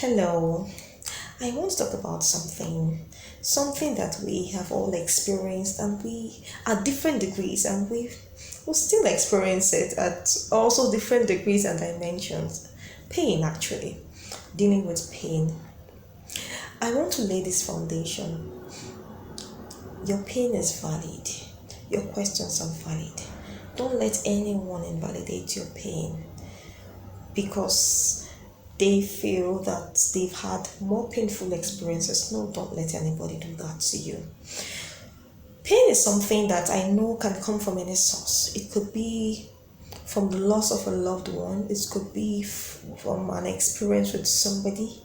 Hello, I want to talk about something that we have all experienced, and we at different degrees, and we will still experience it at also different degrees and dimensions. Pain, actually, dealing with pain. I want to lay this foundation. Your pain is valid, your questions are valid. Don't let anyone invalidate your pain because they feel that they've had more painful experiences. No, don't let anybody do that to you. Pain is something that I know can come from any source. It could be from the loss of a loved one, it could be from an experience with somebody,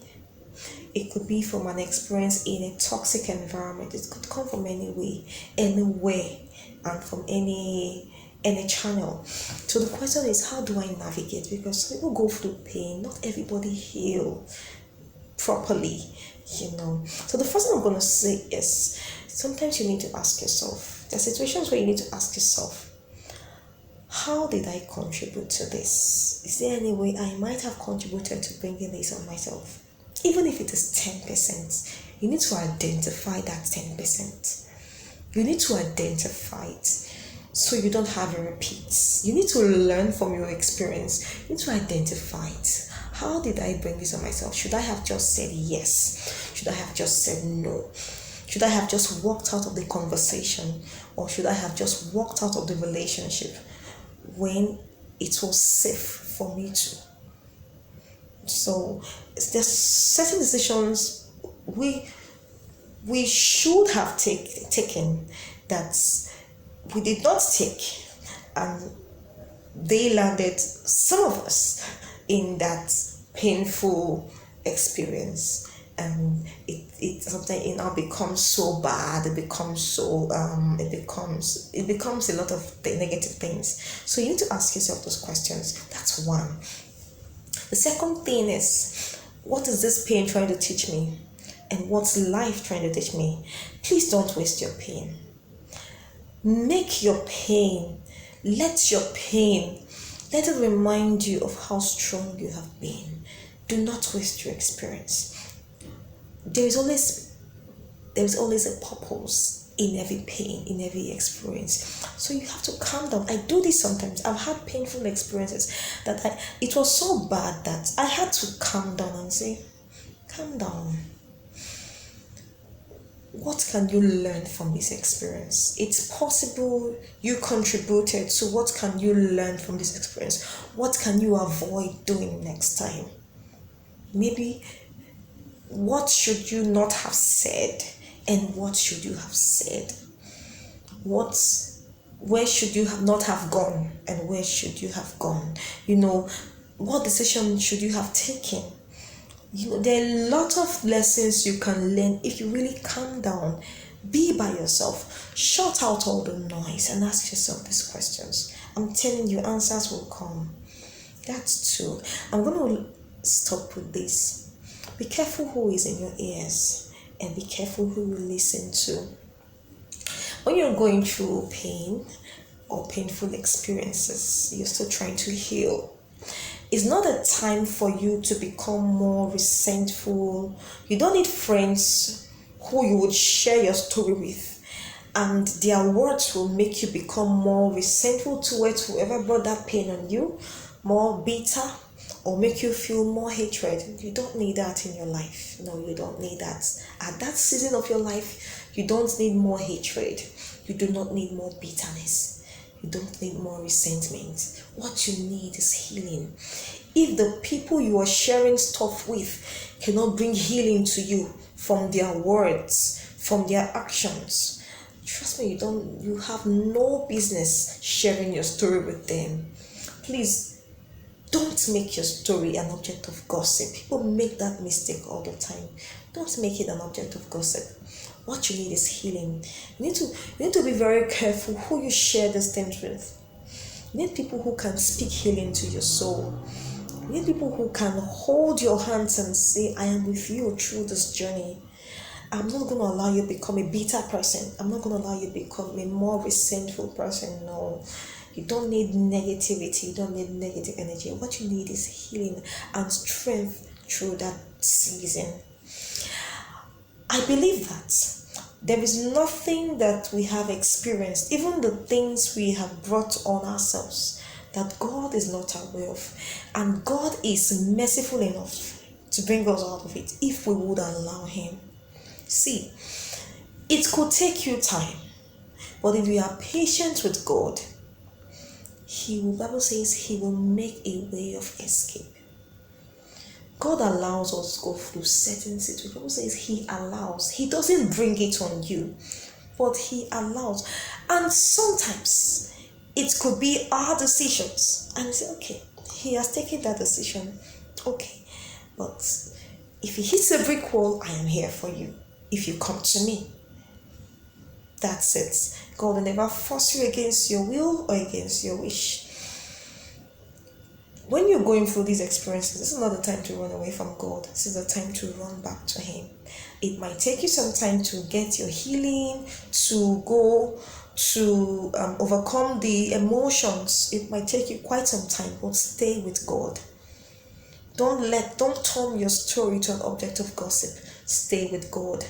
it could be from an experience in a toxic environment. It could come from any way, anywhere, and from any channel. So the question is, how do I navigate? Because some people go through pain. Not everybody heal properly, So the first thing I'm gonna say is, sometimes you need to ask yourself. There are situations where you need to ask yourself, how did I contribute to this? Is there any way I might have contributed to bringing this on myself? Even if it is 10%, you need to identify that 10%. You need to identify it so you don't have a repeat. You need to learn from your experience. You need to identify it. How did I bring this on myself? Should I have just said yes? Should I have just said no? Should I have just walked out of the conversation? Or should I have just walked out of the relationship when it was safe for me to? So there's certain decisions we should have taken that we did not take, and they landed some of us in that painful experience, and it sometimes it now becomes so bad. It becomes so it becomes a lot of the negative things. So you need to ask yourself those questions. That's one. The second thing is, what is this pain trying to teach me? And what's life trying to teach me? Please don't waste your pain. Make your pain, let it remind you of how strong you have been. Do not waste your experience. There is always a purpose in every pain, in every experience. So you have to calm down. I do this sometimes. I've had painful experiences that it was so bad that I had to calm down and say, calm down. What can you learn from this experience? It's possible you contributed, so what can you learn from this experience? What can you avoid doing next time? Maybe what should you not have said, and what should you have said? Where should you not have gone, and where should you have gone? What decision should you have taken? There are a lot of lessons you can learn if you really calm down, be by yourself, shut out all the noise, and ask yourself these questions. I'm telling you, answers will come. That's two. I'm going to stop with this. Be careful who is in your ears, and be careful who you listen to. When you're going through pain or painful experiences, you're still trying to heal. It's not a time for you to become more resentful. You don't need friends who you would share your story with, and their words will make you become more resentful towards whoever brought that pain on you, more bitter, or make you feel more hatred. You don't need that in your life. No, you don't need that. At that season of your life, you don't need more hatred. You do not need more bitterness. You don't need more resentment. What you need is healing. If the people you are sharing stuff with cannot bring healing to you from their words, from their actions, trust me, you have no business sharing your story with them. Please don't make your story an object of gossip. People make that mistake all the time. Don't make it an object of gossip. What you need is healing. You need to be very careful who you share these things with. You need people who can speak healing to your soul. You need people who can hold your hands and say, I am with you through this journey. I'm not going to allow you to become a bitter person. I'm not going to allow you to become a more resentful person. No. You don't need negativity. You don't need negative energy. What you need is healing and strength through that season. I believe that there is nothing that we have experienced, even the things we have brought on ourselves, that God is not aware of. And God is merciful enough to bring us out of it if we would allow Him. See, it could take you time, but if you are patient with God, Bible says He will make a way of escape. God allows us to go through certain situations. Bible says He allows. He doesn't bring it on you, but He allows. And sometimes it could be our decisions. And you say, okay, He has taken that decision. Okay, but if He hits a brick wall, I am here for you. If you come to me, that's it. God will never force you against your will or against your wish. When you're going through these experiences, this is not the time to run away from God. This is the time to run back to Him. It might take you some time to get your healing, to go to overcome the emotions. It might take you quite some time, but stay with God. Don't turn your story to an object of gossip. Stay with God.